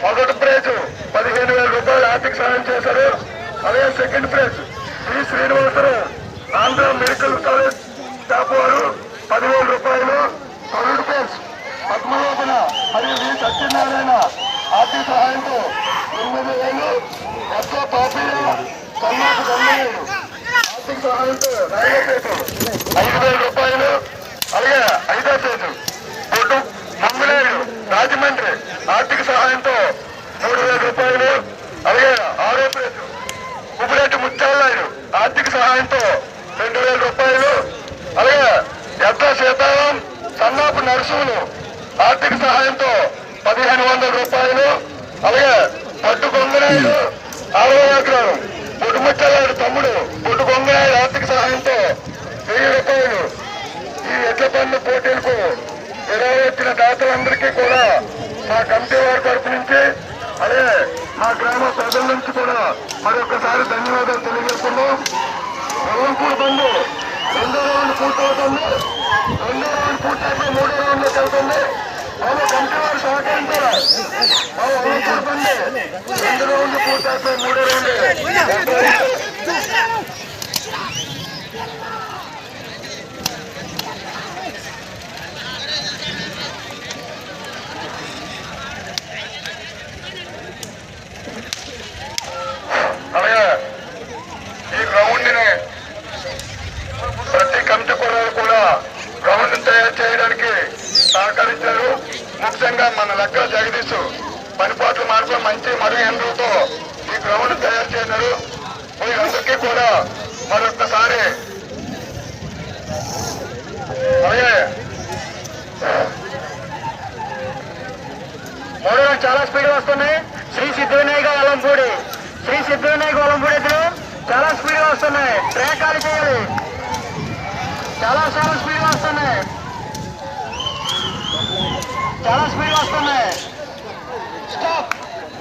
మొదటి ప్రైజ్ 15,000 రూపాయలు ఆర్థిక సహాయం చేశారు. అలాగే second prize Shri Srinivasarao Andhra medical college staff వారు 10,000 రూపాయలు. థర్డ్ ప్రైజ్ పద్మలోపన మరియు వి సత్యనారాయణ ఆర్థిక సహాయంతో 8,000. ఎస్ఓ పాపయ్య కర్ణాటక ఆర్థిక సహాయంతో రాయలపేట 5,000 రూపాయలు. అలాగే ఐదో ప్రైజ్ బొడ్డు మంగులేరు రాజమండ్రి ఆర్థిక సహాయంతో 3,000 రూపాయలు. అలాగే ఆరో ప్రైజ్ కుబిరెడ్డి ముత్యాలనాయుడు ఆర్థిక సహాయంతో 2,000 రూపాయలు. అలాగే ఎద్ద సీతారాం సన్నాపు నరసులు ఆర్థిక సహాయంతో 1,500 రూపాయలు. అలాగే పట్టు గొంగనాయుడు 60 ఎకరాలు బొడ్డు ముత్యాలనాయుడు తమ్ముడు బొడ్డు గొంగనాయుడు ఆర్థిక సహాయంతో 1,000 రూపాయలు. ఈ ఎడ్ల పన్ను పోటీలకు వచ్చిన దాతలందరికీ కూడా మా కమిటీ వారి తరఫు నుంచి అలాగే మా గ్రామ ప్రజల నుంచి కూడా మరొకసారి ధన్యవాదాలు తెలియజేస్తున్నాం. వెల్లంపూడి బంధు 2వ రౌండ్ పూర్తవుతుంది. 2వ రౌండ్ పూర్తయితే 3వ రౌండ్లోకి వెళ్తుంది. వాళ్ళు కమిటీ వారు సహకరించారు. మా వెల్లంపూడి బంధు 2 రౌండ్లు పూర్తయితే 3వ రౌండ్. అలాగే ఈ గ్రౌండ్ ని ప్రతి కమిటీ కూడా గ్రౌండ్ తయారు చేయడానికి సహకరించారు. ముఖ్యంగా మన లెక్క జగదీష్ పనిపాట్లు మార్పులు మంచి మరుగేంద్రంతో ఈ గ్రౌండ్ తయారు చేశారు. వీరందరికీ కూడా మరొకసారి అలాగే మూడు చాలా స్పీడ్ వస్తున్నాయి. శ్రీ సిద్ధివినాయక వలంపూడి చాలా స్పీడ్ వస్తున్నాయి. ట్రాక్ ఖాళీ చేయాలి. చాలా స్పీడ్ వస్తున్నాయి.